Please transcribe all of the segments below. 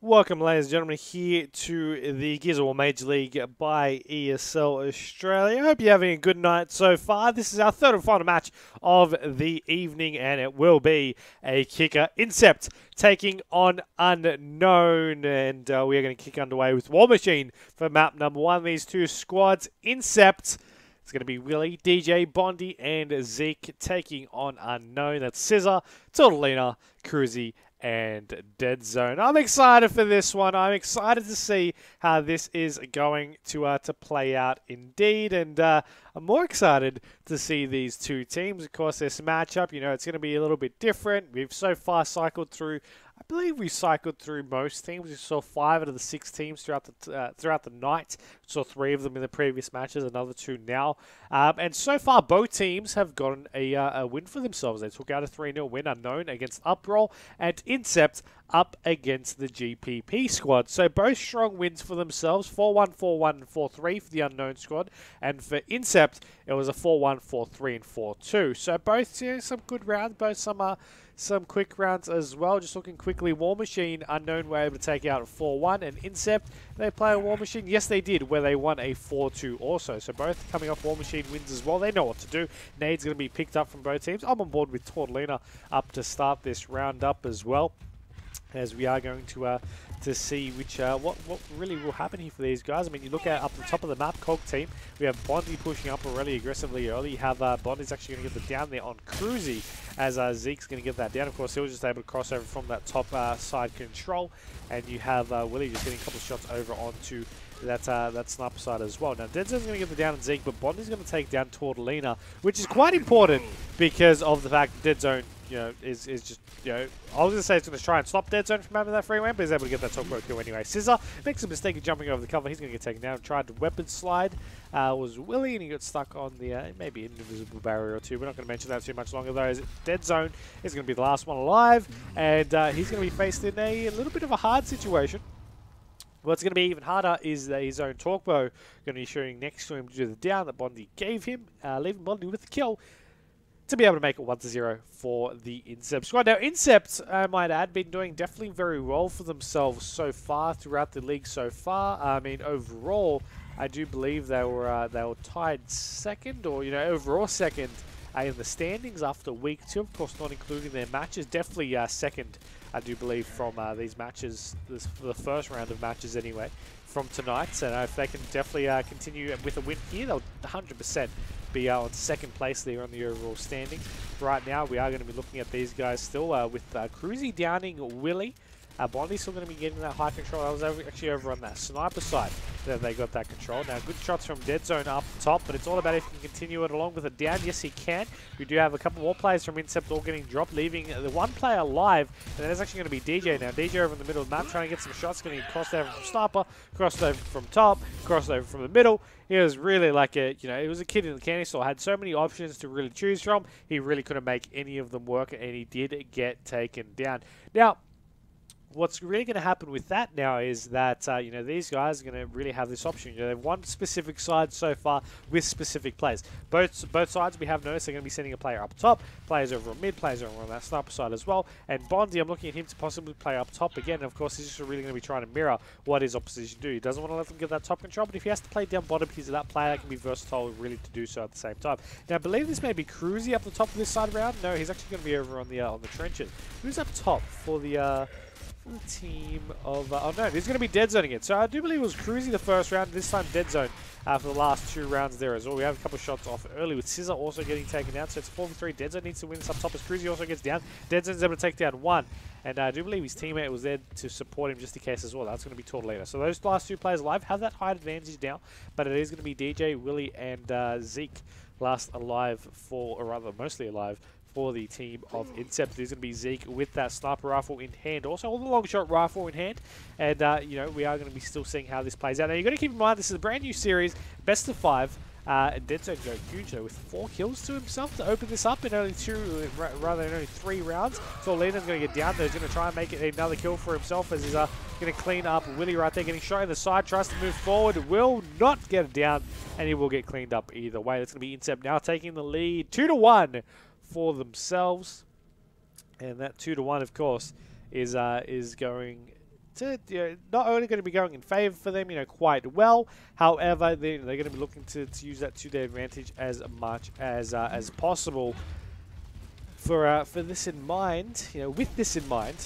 Welcome, ladies and gentlemen, here to the Gears of War Major League by ESL Australia. I hope you're having a good night so far. This is our third and final match of the evening, and it will be a kicker. Incept taking on Unknown, and we are going to kick underway with War Machine for map number one. These two squads, Incept. It's going to be Willie, DJ, Bondi, and Zeke taking on Unknown. That's Scissor, Tortolina, Cruzy, and Dead Zone. I'm excited for this one. I'm excited to see how this is going to play out indeed, and I'm more excited to see these two teams. Of course, this matchup, it's going to be a little bit different. We've so far cycled through. I believe we cycled through most teams. We saw 5 out of the 6 teams throughout the night. We saw 3 of them in the previous matches, another 2 now. And so far, both teams have gotten a win for themselves. They took out a 3-0 win, Unknown against Uproll, and Incept up against the GPP squad. So both strong wins for themselves, 4-1, 4-1, and 4-3 for the Unknown squad. And for Incept, it was a 4-1, 4-3, and 4-2. So both some good rounds, both some quick rounds as well. Just looking quickly, War Machine, Unknown were able to take out a 4-1, and Incept, they play a War Machine. Yes, they did, where they won a 4-2 also. So both coming off War Machine wins as well. They know what to do. Nade's going to be picked up from both teams. I'm on board with Tortolina up to start this round up as well, as we are going to see what really will happen here for these guys. I mean, you look at up the top of the map, Cog team, we have Bondi pushing up really aggressively early. You have Bondi's actually going to get the down there on Cruzy, as Zeke's going to get that down. Of course, he was just able to cross over from that top side control, and you have Willie just getting a couple of shots over onto that sniper side as well. Now, Denzel's going to get the down on Zeke, but Bondi's going to take down Tortolina, which is quite important because of the fact that Dead Zone, is just, I was going to say it's going to try and stop Dead Zone from having that free win, but he's able to get that Talkboat kill anyway. Scissor makes a mistake of jumping over the cover. He's going to get taken down. Tried to weapon slide. Was Willie, and he got stuck on the, maybe an invisible barrier or two. We're not going to mention that too much longer, though, as Dead Zone is going to be the last one alive, and he's going to be faced in a little bit of a hard situation. What's going to be even harder is that his own Talkbow going to be shooting next to him due to the down that Bondi gave him, leaving Bondi with the kill to be able to make it 1-0 for the Incept squad. Now, Incept, I might add, been doing definitely very well for themselves so far throughout the league so far. I mean, overall, I do believe they were tied second, or overall second in the standings after week 2. Of course, not including their matches. Definitely second, I do believe, from these matches, the first round of matches anyway, from tonight. So if they can definitely continue with a win here, they'll 100% be on second place there on the overall standings. Right now, we are going to be looking at these guys still with Cruzy downing Willie. Bondi's still going to be getting that high control. I was actually over on that sniper side that they got that control. Now, good shots from Dead Zone up top, but it's all about if he can continue it along with a down. Yes, he can. We do have a couple more players from Incept all getting dropped, leaving the one player alive, and that is actually going to be DJ. Now, DJ over in the middle of the map trying to get some shots, getting crossed over from sniper, crossed over from top, crossed over from the middle. He was really like it was a kid in the candy store. Had so many options to really choose from. He really couldn't make any of them work, and he did get taken down. Now, what's really going to happen with that now is that, these guys are going to really have this option. They've won specific sides so far with specific plays. Both sides, we have noticed, they're going to be sending a player up top, players over on mid, players over on that sniper side as well. And Bondi, I'm looking at him to possibly play up top again. And of course, he's just really going to be trying to mirror what his opposition do. He doesn't want to let them get that top control, but if he has to play down bottom, he's that player that can be versatile really to do so at the same time. Now, I believe this may be Cruzy up the top of this side round. No, he's actually going to be over on the trenches. Who's up top for the team of... oh no, there's going to be Dead Zone again. So I do believe it was Cruzy the first round, this time Dead Zone for the last 2 rounds there as well. We have a couple of shots off early with Scissor also getting taken down. So it's 4-3. Dead Zone needs to win this up top as Cruzy also gets down. Dead Zone's able to take down 1. And I do believe his teammate was there to support him just in case as well. That's going to be Tortolina. So those last 2 players alive have that height advantage now. But it is going to be DJ, Willie, and Zeke last alive for, or rather mostly alive, for the team of Incept. There's going to be Zeke with that sniper rifle in hand, also with the long shot rifle in hand, and we are going to be still seeing how this plays out. Now, you've got to keep in mind, this is a brand new series, best of 5. Dead Zone going huge though, with 4 kills to himself to open this up in only 3 rounds. So Lena's going to get down there. He's going to try and make it another kill for himself as he's going to clean up Willie right there, getting shot in the side, tries to move forward, will not get it down, and he will get cleaned up either way. That's going to be Incept now taking the lead 2-1 for themselves, and that 2-1, of course, is going not only going to be going in favour for them, quite well. However, they're going to be looking to use that to their advantage as much as possible. For this in mind, with this in mind,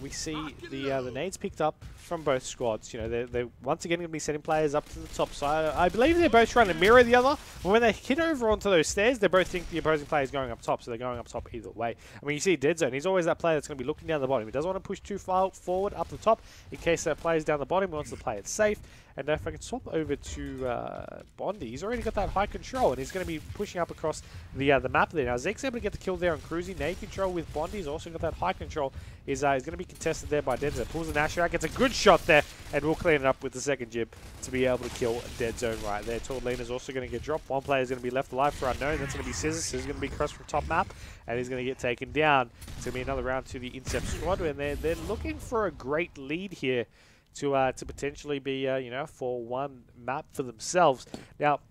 we see the nades picked up from both squads. They're once again going to be sending players up to the top side. I believe they're both trying to mirror the other. But when they hit over onto those stairs, they both think the opposing player is going up top, so they're going up top either way. I mean, you see Dead Zone. He's always that player that's going to be looking down the bottom. He doesn't want to push too far forward up the top in case that player's down the bottom. He wants to play it safe. And if I can swap over to Bondi, he's already got that high control, and he's going to be pushing up across the map there. Now, Zeke's able to get the kill there on Cruzy. Nade control with Bondi. He's also got that high control. He's going to be contested there by Dead Zone. Pulls the Nash out, gets a good shot there, and we'll clean it up with the second jib to be able to kill Dead Zone right there. Tordelina's also going to get dropped. One player is going to be left alive for Unknown. That's going to be Scissors. Scissors is going to be crossed from top map, and he's going to get taken down. It's going to be another round to the Incept squad, and they're looking for a great lead here to potentially be, 4-1 map for themselves. Now,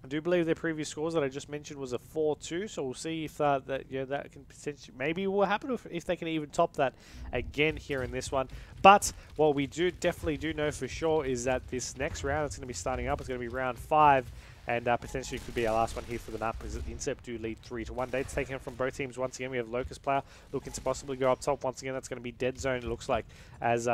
I do believe their previous scores that I just mentioned was a 4-2, so we'll see if that can potentially, maybe will happen if they can even top that again here in this one. But what we definitely do know for sure is that this next round it's going to be starting up. It's going to be round 5. And potentially could be our last one here for the map, because Incept do lead 3-1. Dates taken from both teams once again. We have Locust player looking to possibly go up top once again. That's going to be Dead Zone, it looks like, as,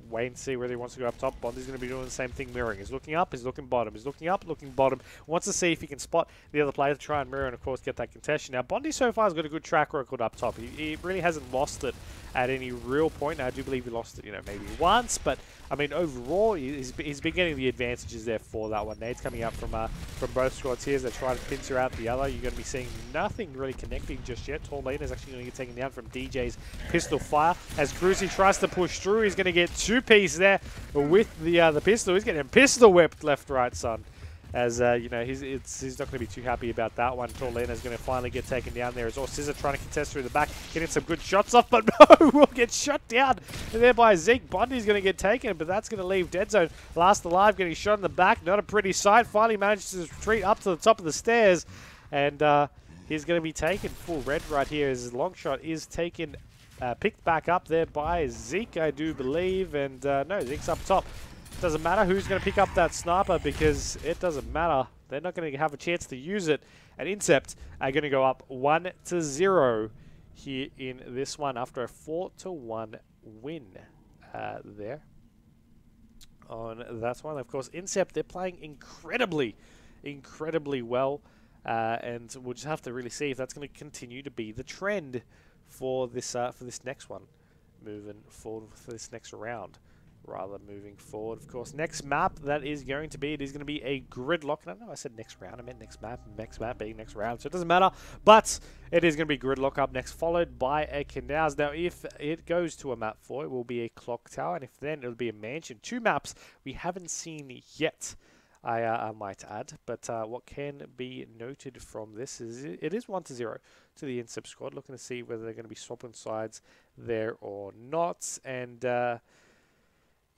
wait and see whether he wants to go up top. Bondi's going to be doing the same thing, mirroring. He's looking up, he's looking bottom. He's looking up, looking bottom. Wants to see if he can spot the other player to try and mirror and, of course, get that contestation. Now, Bondi so far has got a good track record up top. He really hasn't lost it at any real point. Now, I do believe he lost it, maybe once, but I mean, overall, he's been getting the advantages there for that one. Nade's coming up from both squads here as they try to pincer out the other. You're going to be seeing nothing really connecting just yet. Tordelina is actually going to get taken down from DJ's pistol fire. As Cruzy tries to push through, he's going to get 2-piece there with the pistol. He's getting pistol whipped left, right, son. As, he's not going to be too happy about that one. Tordelina's going to finally get taken down there as well. Scissor trying to contest through the back, getting some good shots off, but no, will get shot down. And there by Zeke. Bondi's going to get taken, but that's going to leave Dead Zone last alive, getting shot in the back. Not a pretty sight. Finally manages to retreat up to the top of the stairs, and he's going to be taken full red right here as his long shot is taken, picked back up there by Zeke, I do believe, and no, Zeke's up top. Doesn't matter who's going to pick up that sniper, because it doesn't matter. They're not going to have a chance to use it. And Incept are going to go up 1-0 here in this one after a 4-1 win there on that one. Of course, Incept, they're playing incredibly well. And we'll just have to really see if that's going to continue to be the trend for this next one, moving forward for this next round. Rather moving forward, of course. Next map that is going to be, it is going to be a gridlock. And I know I said next round, I meant next map being next round, so it doesn't matter. But it is going to be gridlock up next, followed by a canals. Now, if it goes to a map 4, it will be a clock tower, and if then it'll be a mansion. 2 maps we haven't seen yet, I might add. But what can be noted from this is it is 1-0 to the Incept squad. Looking to see whether they're going to be swapping sides there or not. And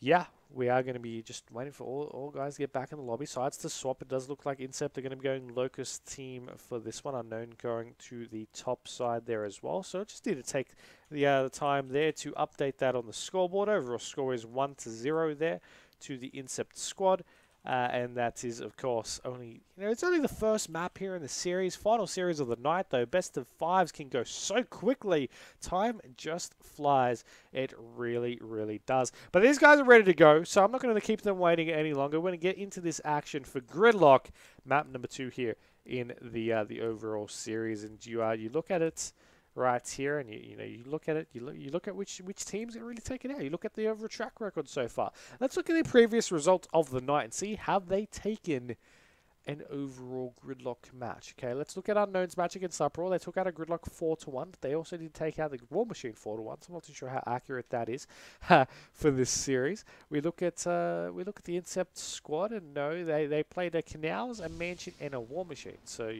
yeah, we are going to be just waiting for all guys to get back in the lobby. Sides to swap. It does look like Incept are going to be going Locust team for this one. Unknown going to the top side there as well. So just need to take the time there to update that on the scoreboard. Overall score is 1-0 there to the Incept squad. And that is, of course, only, it's only the first map here in the series. Final series of the night, though. Best of 5s can go so quickly. Time just flies. It really, really does. But these guys are ready to go, so I'm not going to keep them waiting any longer. We're going to get into this action for Gridlock, map number 2 here in the overall series. And you look at it right here, and you look at it. You look at which team's gonna really take it out. You look at the overall track record so far. Let's look at the previous result of the night and see have they taken an overall gridlock match. Okay, let's look at Unknown's match against Uproar. They took out a gridlock 4-1. But they also did take out the War Machine 4-1. So I'm not too sure how accurate that is for this series. We look at the Incept squad, and no, they played a Canals, a Mansion, and a War Machine. So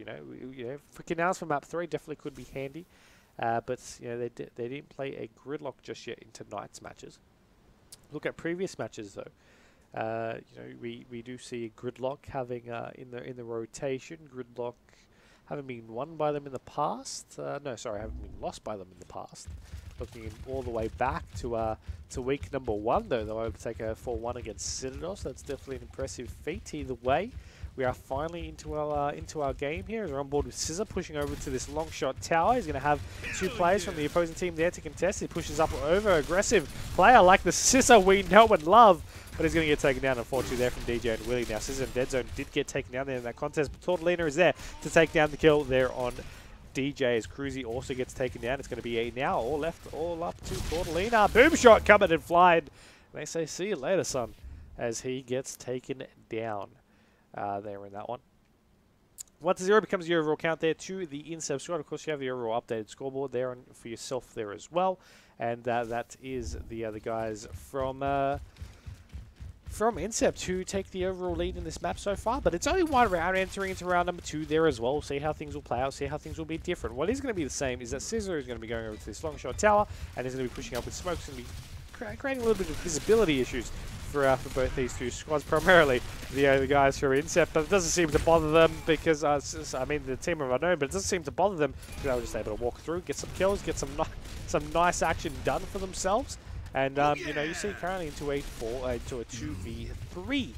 for Canals for map 3 definitely could be handy. But they didn't play a gridlock just yet in tonight's matches. Look at previous matches though. We do see gridlock having in the rotation. Gridlock having been won by them in the past. No, sorry, haven't been lost by them in the past. looking all the way back to week number 1, though. They were able to take a 4-1 against Citadel, so that's definitely an impressive feat. Either way, we are finally into our game here as we're on board with Scissor, pushing over to this long shot tower. He's going to have 2 players from the opposing team there to contest. He pushes up over, aggressive player like the Scissor we know and love, but he's going to get taken down at 4-2 there from DJ and Willie. Now, Scissor and Dead Zone did get taken down there in that contest, but Tortolina is there to take down the kill there on DJ as Cruzy also gets taken down. It's going to be a now all left, all up to Tortolina. Boom shot coming and flying. They say, see you later, son, as he gets taken down. There in that one. 1-0 becomes your overall count there to the Incept squad. Of course, you have the overall updated scoreboard there for yourself there as well. And that is the other guys from Incept who take the overall lead in this map so far. But it's only one round, entering into round number 2 there as well. We'll see how things will play out, see how things will be different. What is going to be the same is that Scissor is going to be going over to this long shot tower and is going to be pushing up with smoke. It's going to be creating a little bit of visibility issues for both these 2 squads, primarily the guys from Incept, but it doesn't seem to bother them because, I mean, the team of Unknown, but it doesn't seem to bother them because they were just able to walk through, get some kills, get some nice action done for themselves, and you know, you see currently into a 2v3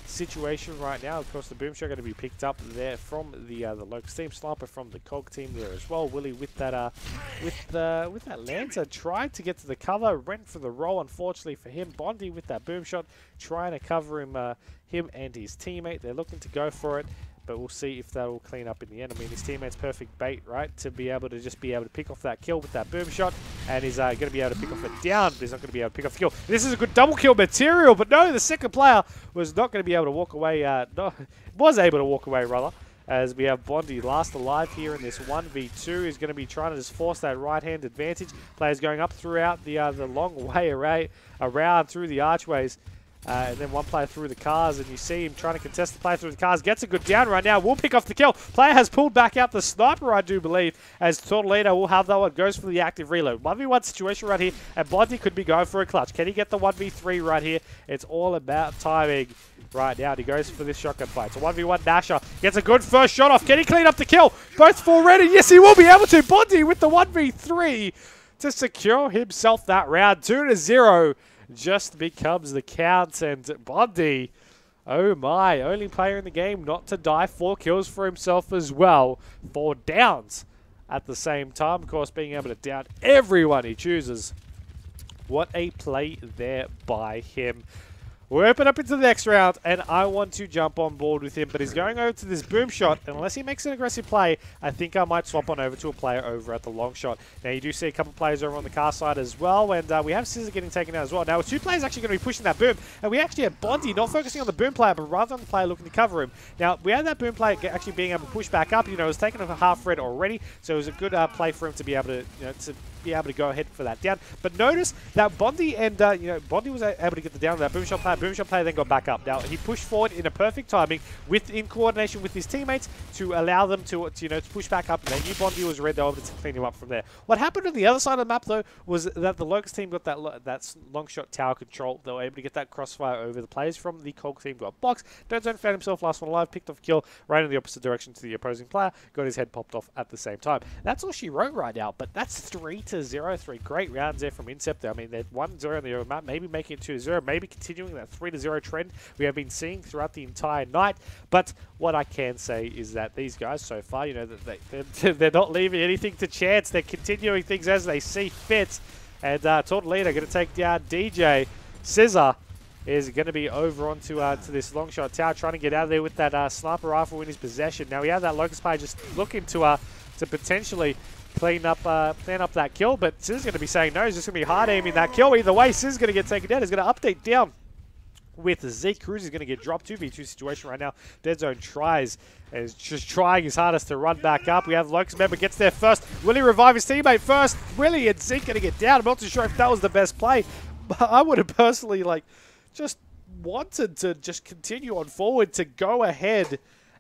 situation right now. Of course, the boom shot going to be picked up there from the Locust team, Sniper from the COG team there as well. Willie with that Lancer tried to get to the cover, went for the roll. Unfortunately for him, Bondi with that boom shot trying to cover him and his teammate. They're looking to go for it, but we'll see if that will clean up in the end. I mean, his teammate's perfect bait, right, to be able to pick off that kill with that boom shot, and he's going to be able to pick off it down, but he's not going to be able to pick off the kill. This is a good double kill material, but no, the second player was not going to be able to walk away, was able to walk away, rather, as we have Bondi last alive here in this 1v2. He's going to be trying to just force that right-hand advantage. Players going up throughout the long way around through the archways. And then one player through the cars, and you see him trying to contest the player through the cars. Gets a good down right now. Will pick off the kill. Player has pulled back out the sniper, I do believe, as Tortolina will have that one. Goes for the active reload. 1v1 situation right here, and Bondi could be going for a clutch. Can he get the 1v3 right here? It's all about timing right now. He goes for this shotgun fight. So 1v1 Nasher gets a good first shot off. Can he clean up the kill? Both full ready. Yes, he will be able to. Bondi with the 1v3 to secure himself that round. 2-0. Just becomes the count, and Bondi, oh my, only player in the game not to die. 4 kills for himself as well. 4 downs at the same time. Of course, being able to down everyone he chooses. What a play there by him. We'll open up into the next round, and I want to jump on board with him, but he's going over to this boom shot, and unless he makes an aggressive play, I think I might swap on over to a player over at the long shot. Now, you do see a couple of players over on the car side as well, and we have Scissor getting taken down as well. Now, 2 players actually going to be pushing that boom, and we actually have Bondi not focusing on the boom player, but rather on the player looking to cover him. Now, we had that boom player actually being able to push back up. You know, it was taken off a half red already, so it was a good play for him to be able to, you know, to go ahead for that down. But notice that Bondi and, Bondi was able to get the down of that boom shot player. Boom shot player then got back up. Now, he pushed forward in a perfect timing in coordination with his teammates to allow them to push back up. And they knew Bondi was red. They were able to clean him up from there. What happened on the other side of the map, though, was that the Locust team got that long shot tower control. They were able to get that crossfire over the players from the COG team. Got boxed. Dead Zone found himself last one alive, picked off a kill, ran in the opposite direction to the opposing player, got his head popped off at the same time. That's all she wrote right now, but that's 3-0. 3 great rounds there from Incept. I mean, they're 1-0 on the other map, maybe making it 2-0, maybe continuing that 3-0 trend we have been seeing throughout the entire night. But what I can say is that these guys so far, you know, they're not leaving anything to chance. They're continuing things as they see fit. And Tortolina going to take down DJ. Scissor is going to be over onto to this long shot tower, trying to get out of there with that sniper rifle in his possession. Now we have that Locust player just looking to potentially clean up that kill, but Scissor's going to be saying no. He's just going to be hard aiming that kill. Either way, Scissor's going to get taken down. He's going to update down with Zeke. Cruz is going to get dropped. 2v2 situation right now. Dead Zone is just trying his hardest to run back up. We have Locust member gets there first. Will he revive his teammate first? Willie and Zeke going to get down. I'm not too sure if that was the best play, but I would have personally just wanted to just continue on forward to go ahead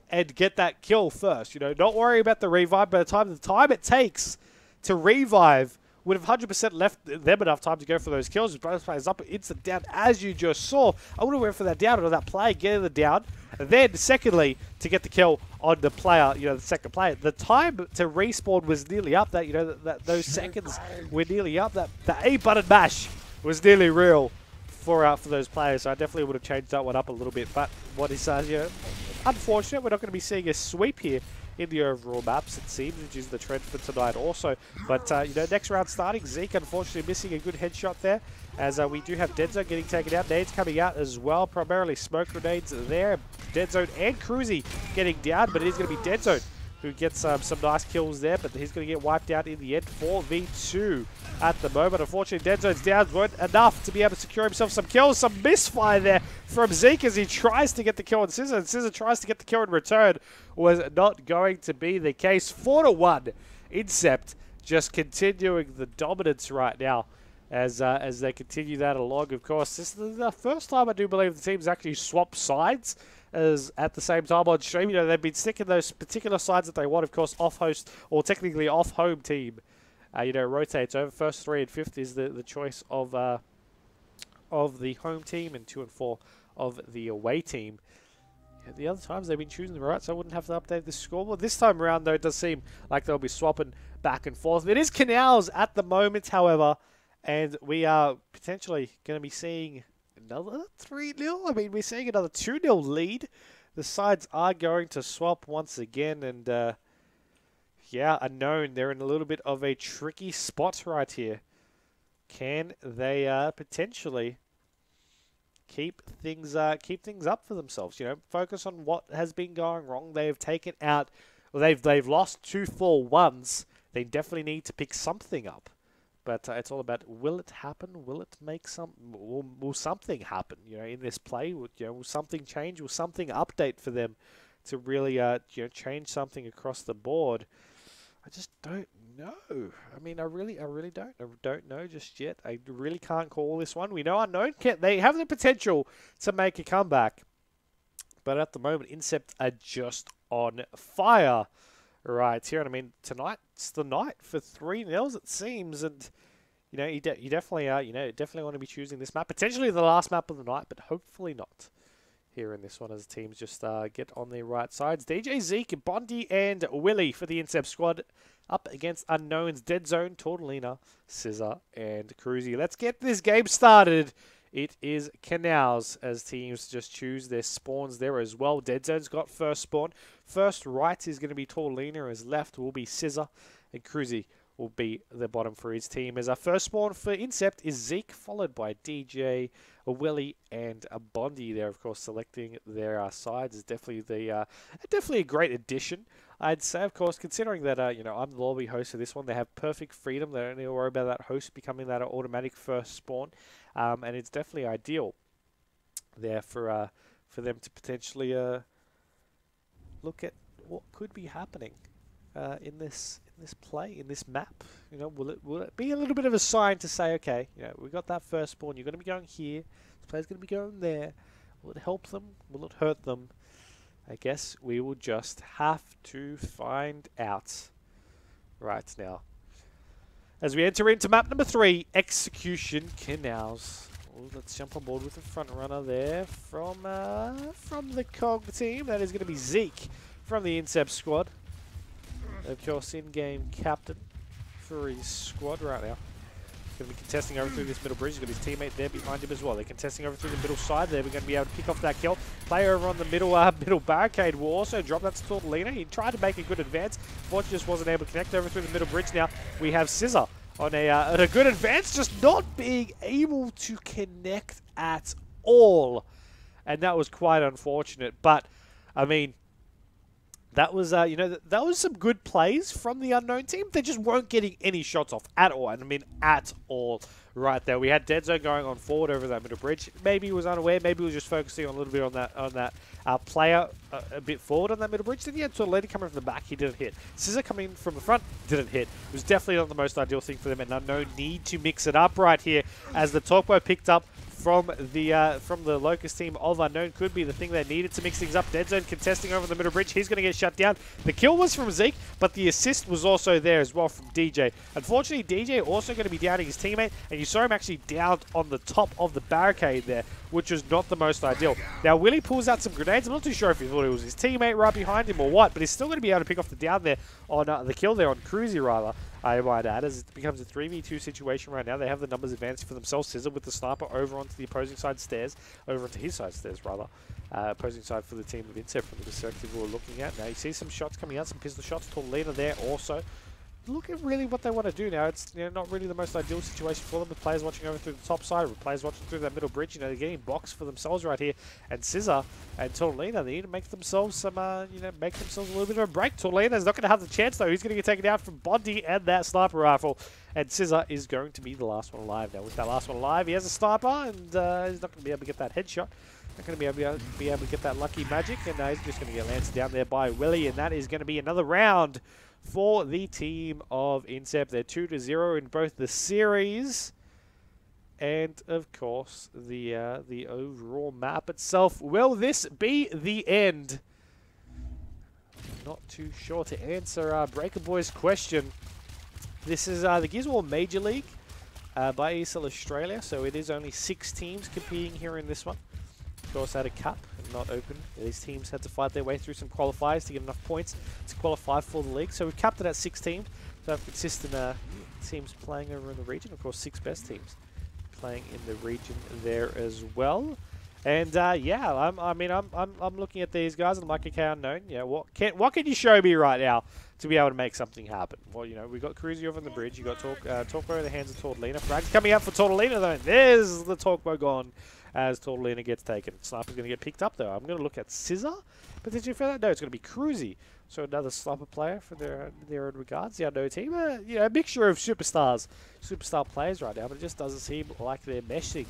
and get that kill first. You know, not worry about the revive. By the time it takes to revive would have 100% left them enough time to go for those kills. Both players up, instant down, as you just saw. I would have went for that down or that play, getting the down. And then, secondly, to get the kill on the player, the second player. The time to respawn was nearly up. Those seconds were nearly up. The A button mash was nearly real for those players. So I definitely would have changed that one up a little bit. But what is unfortunate, we're not going to be seeing a sweep here in the overall maps, it seems, which is the trend for tonight also. But, next round starting, Zeke unfortunately missing a good headshot there, as we do have Deadzone getting taken out. Nades coming out as well, primarily smoke grenades there. Deadzone and Cruzy getting down, but it is going to be Deadzone who gets some nice kills there, but he's going to get wiped out in the end. 4v2 at the moment. Unfortunately, Deadzone's down weren't enough to be able to secure himself some kills. Some misfire there from Zeke as he tries to get the kill on Scissor, and Scissor tries to get the kill in return. Was not going to be the case. 4-1. Incept just continuing the dominance right now as they continue that along. Of course, this is the first time I do believe the teams actually swap sides as at the same time on stream. They've been sticking those particular sides that they want. Of course, off-host, or technically off-home team, rotates over. First 3 and 5th is the choice of the home team, and 2 and 4 of the away team. The other times they've been choosing the right, so I wouldn't have to update the scoreboard. This time around, though, it does seem like they'll be swapping back and forth. It is Canals at the moment, however, and we are potentially going to be seeing another 3-0. I mean, we're seeing another 2-0 lead. The sides are going to swap once again, and yeah, Unknown, they're in a little bit of a tricky spot right here. Can they potentially keep things up for themselves? Focus on what has been going wrong. They've taken out, well, they've lost 2 full ones. They definitely need to pick something up. But it's all about, will it happen? Will it make will something happen? In this play, will something change? Will something update for them to really change something across the board? I just don't know. I mean, I really don't. I don't know just yet. I really can't call this one. We know Unknown they have the potential to make a comeback, but at the moment, Incept are just on fire right here. And I mean, tonight's the night for 3-0, it seems, and you definitely are. Definitely want to be choosing this map, potentially the last map of the night, but hopefully not here in this one, as teams just get on their right sides. DJ, Zeke, Bondi, and Willie for the Incept squad up against Unknown's Deadzone, Tortellina, Scissor, and Cruzy. Let's get this game started. It is Canals as teams just choose their spawns there as well. Deadzone's got first spawn. First right is going to be Tortellina, as left will be Scissor, and Cruzy will be the bottom for his team. As our first spawn for Incept is Zeke, followed by DJ, a Willie, and a Bondi there. Of course, selecting their sides is definitely a great addition, I'd say. Of course, considering that I'm the lobby host of this one, they have perfect freedom. They don't need to worry about that host becoming that automatic first spawn, and it's definitely ideal there for them to potentially look at what could be happening in this play, in this map. Will it be a little bit of a sign to say, okay, we got that first spawn, you're going to be going here, this player's going to be going there. Will it help them? Will it hurt them? I guess we will just have to find out right now. As we enter into map number 3, Execution Canals. Well, let's jump on board with the front runner there from the COG team. That is going to be Zeke from the Incept squad. Of course, in-game captain for his squad right now. Going to be contesting over through this middle bridge. He's got his teammate there behind him as well. They're contesting over through the middle side there. We're going to be able to pick off that kill. Player over on the middle barricade will also drop. That's Tortellina. He tried to make a good advance. Fortunately, just wasn't able to connect over through the middle bridge. Now we have Scissor on a good advance, just not being able to connect at all. And that was quite unfortunate. But, I mean, that was, that was some good plays from the Unknown team. They just weren't getting any shots off at all. And I mean, at all right there. We had Deadzone going on forward over that middle bridge. Maybe he was unaware. Maybe he was just focusing on a little bit on that player a bit forward on that middle bridge. Then he had Tortellina coming from the back. He didn't hit. Scissor coming from the front. Didn't hit. It was definitely not the most ideal thing for them. And Unknown need to mix it up right here as the Talkbow picked up from the Locust team of Unknown could be the thing they needed to mix things up. Dead Zone contesting over the middle bridge. He's going to get shut down. The kill was from Zeke, but the assist was also there as well from DJ. Unfortunately, DJ also going to be downing his teammate, and you saw him actually downed on the top of the barricade there, which was not the most ideal. Now, Willie pulls out some grenades. I'm not too sure if he thought it was his teammate right behind him or what, but he's still going to be able to pick off the down there on the kill there on Cruzy, rather, I might add, as it becomes a 3v2 situation right now. They have the numbers advancing for themselves. Scissor with the sniper over onto the opposing side stairs, over onto his side stairs, rather. Opposing side for the team of Incept from the perspective we're looking at. Now, you see some shots coming out, some pistol shots. Torlina there also. Look at really what they want to do now. It's not really the most ideal situation for them with players watching over through the top side, with players watching through that middle bridge. They're getting boxed for themselves right here. And Scissor and Torlina, they need to make themselves some, make themselves a little bit of a break. Torlina's not going to have the chance though. He's going to get taken out from Bondi and that sniper rifle. And Scissor is going to be the last one alive now. With that last one alive, he has a sniper, and he's not going to be able to get that headshot. Not going to be able to get that lucky magic, and he's just going to get lanced down there by Willie, and that is going to be another round for the team of Incept. They're 2-0 in both the series and, of course, the overall map itself. Will this be the end? Not too sure to answer Breaker Boy's question. This is the Gears of War Major League by ESL Australia, so it is only 6 teams competing here in this one. Of course, at a cup, not open. These teams had to fight their way through some qualifiers to get enough points to qualify for the league. So we've capped it at 6 teams. So have consistent teams playing over in the region. Of course, 6 best teams playing in the region there as well. And yeah, I'm looking at these guys and I'm like, okay, Unknown. Yeah, what can you show me right now to be able to make something happen? Well, we got Cruzy over on the bridge. You got Torquo in the hands of Tortolina. Frags coming out for Tortolina though. There's the Torquo gone as Tortolina gets taken. Sniper's going to get picked up though. I'm going to look at Scissor potentially for that. No, it's going to be Cruzy. So another sniper player for their own regards. The Unknown team, a mixture of superstar players right now, but it just doesn't seem like they're meshing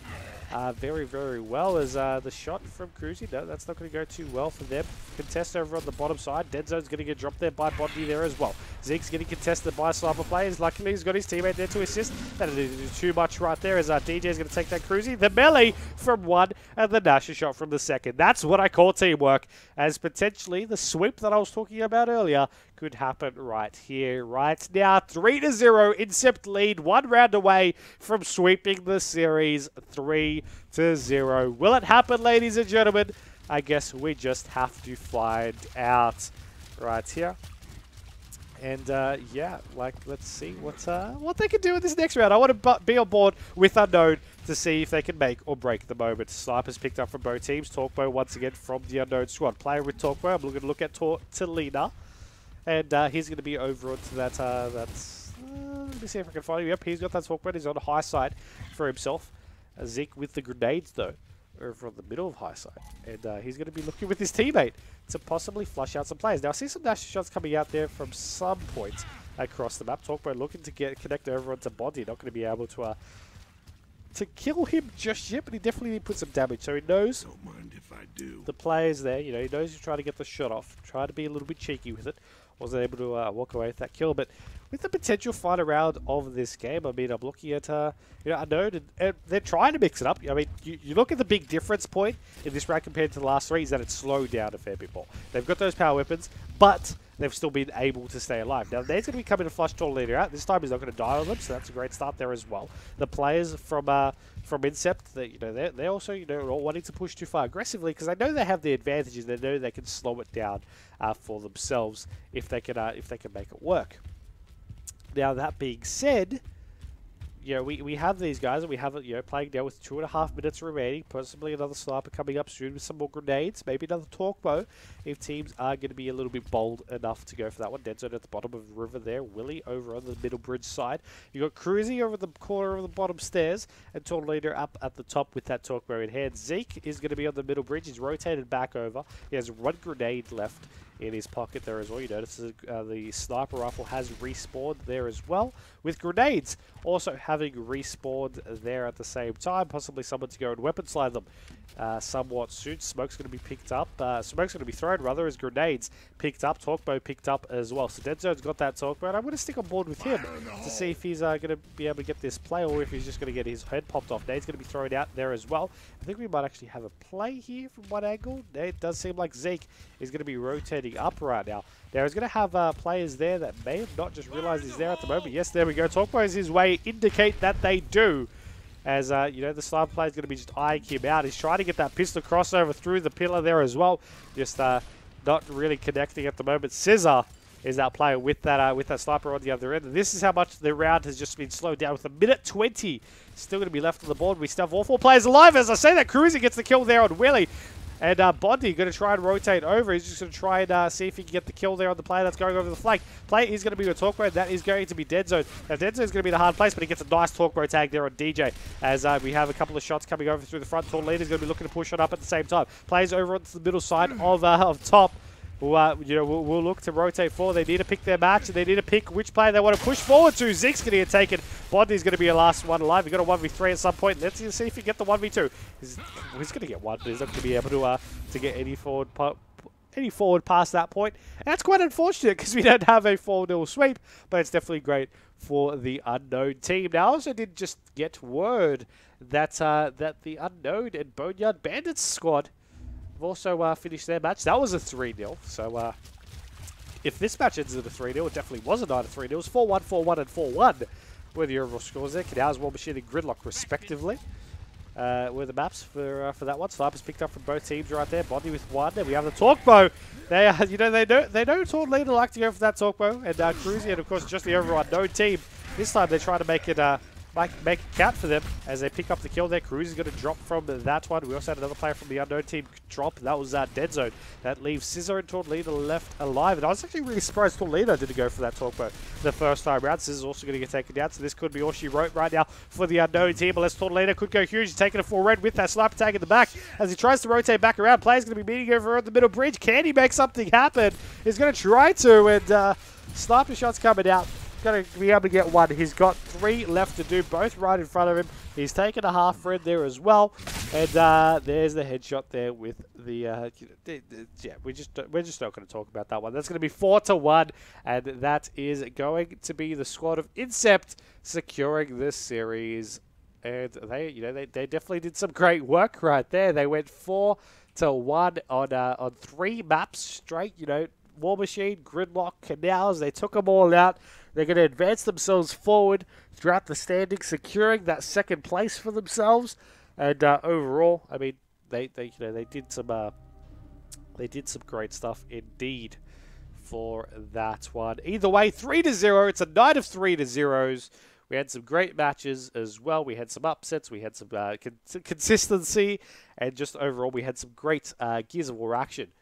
very, very well. As the shot from Cruzy, no, that's not going to go too well for them. Contest over on the bottom side. Dead Zone's going to get dropped there by Bondi there as well. Zeke's getting contested by sniper players. Luckily, he's got his teammate there to assist. That didn't do too much right there as DJ's going to take that Cruzy. The melee from one and the Nasher shot from the second. That's what I call teamwork, as potentially the sweep that I was talking about earlier could happen right here, right now. 3-0, Incept lead, 1 round away from sweeping the series. 3-0. Will it happen, ladies and gentlemen? I guess we just have to find out right here. And yeah, let's see what they can do in this next round. I want to be on board with Unknown to see if they can make or break the moment. Snipers picked up from both teams. Torquo once again from the Unknown squad. Player with Torquo. I'm going to look at Tortolina. And he's going to be over onto that. Let me see if I can find him. Yep, he's got that Torquo. He's on the high side for himself. Zeke with the grenades, though, over on the middle of high side. And he's going to be looking with his teammate to possibly flush out some players. Now, I see some dash shots coming out there from some points across the map. Torquo looking to connect over onto Bondi. Not going to be able to kill him just yet, but he definitely put some damage. So he knows Don't mind if I do. the players there. He knows he's trying to get the shot off. Try to be a little bit cheeky with it. Wasn't able to walk away with that kill, but with the potential final round of this game, I mean, I'm looking at, Unknown, and they're trying to mix it up. I mean, you look at the big difference point in this round compared to the last 3 is that it's slowed down a fair bit more. They've got those power weapons, but they've still been able to stay alive. Now, there's going to be coming to flush Tortolina out. This time he's not going to die on them, so that's a great start there as well. The players from Incept, they're also all wanting to push too far aggressively because they know they have the advantages. They know they can slow it down for themselves if they can make it work. Now, that being said, we have these guys, and we have it, playing now with 2.5 minutes remaining. Possibly another sniper coming up soon with some more grenades. Maybe another Torquo if teams are going to be a little bit bold enough to go for that one. Dead Zone at the bottom of the river there. Willie over on the middle bridge side. You got Cruzy over the corner of the bottom stairs, and Tortolina up at the top with that Torquo in hand. Zeke is going to be on the middle bridge. He's rotated back over. He has 1 grenade left in his pocket there as well. You notice the sniper rifle has respawned there as well, with grenades also having respawned there at the same time. Possibly someone to go and weapon slide them somewhat soon. Smoke's going to be picked up. Smoke's going to be thrown rather as grenades picked up. Torquebo picked up as well. So Deadzone's got that Torquebo, and I'm going to stick on board with him to see if he's going to be able to get this play or if he's just going to get his head popped off. Nade's going to be thrown out there as well. I think we might actually have a play here from one angle. It does seem like Zeke is going to be rotating up right now. Now he's going to have players there that may have not just realized he's there at the moment. Yes, there we go. Torquebo is his way. Indicate that they do. As, you know, the sniper player is going to be just eyeing him out. He's trying to get that pistol crossover through the pillar there as well. Just not really connecting at the moment. Scissor is that player with that sniper on the other end. And this is how much the round has just been slowed down with a minute 20 still going to be left on the board. We still have all 4 players alive. As I say that, Cruiser gets the kill there on Willie. And Bondi going to try and rotate over. He's just going to try and see if he can get the kill there on the player that's going over the flank. Play is going to be a Torquebo. That is going to be Deadzone. Now, Deadzone is going to be in a hard place, but he gets a nice Torquebo tag there on DJ. As we have a couple of shots coming over through the front. Torleader is going to be looking to push it up at the same time. Plays over onto the middle side of top. We'll look to rotate forward. They need to pick their match, and they need to pick which player they want to push forward to. Zeke's going to get taken. Bondi's going to be the last one alive. We've got a 1v3 at some point. Let's see if he get the 1v2. He's going to get one, but he's not going to be able to get any forward past that point. And that's quite unfortunate because we don't have a 4-0 sweep, but it's definitely great for the Unknown team. Now, I also did just get word that that the Unknown and Boneyard Bandits squad have also finished their match. That was a 3-0. So if this match ends at a 3-0, it definitely wasn't either 3-0. It was 4-1, 4-1, and 4-1 were the overall scores there. Canals, War Machine, and Gridlock, respectively, were the maps for that one. Snipers picked up from both teams right there. Bondi with 1. And we have the Torquebo. They know Torleader like to go for that Torquebo. And Cruzy, and of course, just the overall Unknown team. This time they try to make it make it count for them as they pick up the kill there. Cruz is going to drop from that one. We also had another player from the Unknown team drop. That was Deadzone. That leaves Scissor and Torleader left alive. And I was actually really surprised Torleader didn't go for that Torquebo the first time round. Scissor's also going to get taken down. So this could be all she wrote right now for the Unknown team. Unless Torleader could go huge. He's taking a full red with that sniper tag in the back. As he tries to rotate back around, player's going to be meeting over at the middle bridge. Can he make something happen? He's going to try to. And sniper shots coming out. Going to be able to get 1. He's got 3 left to do, both right in front of him. He's taken a half red there as well, and there's the headshot there with the. Yeah, we're just not going to talk about that one. That's going to be 4-1, and that is going to be the squad of Incept securing this series. And they definitely did some great work right there. They went 4-1 on 3 maps straight. War Machine, Gridlock, Canals. They took them all out. They're going to advance themselves forward throughout the standings, securing that 2nd place for themselves. And overall, I mean, they did some great stuff indeed for that one. Either way, 3-0. It's a night of 3-0s. We had some great matches as well. We had some upsets. We had some consistency, and just overall, we had some great Gears of War action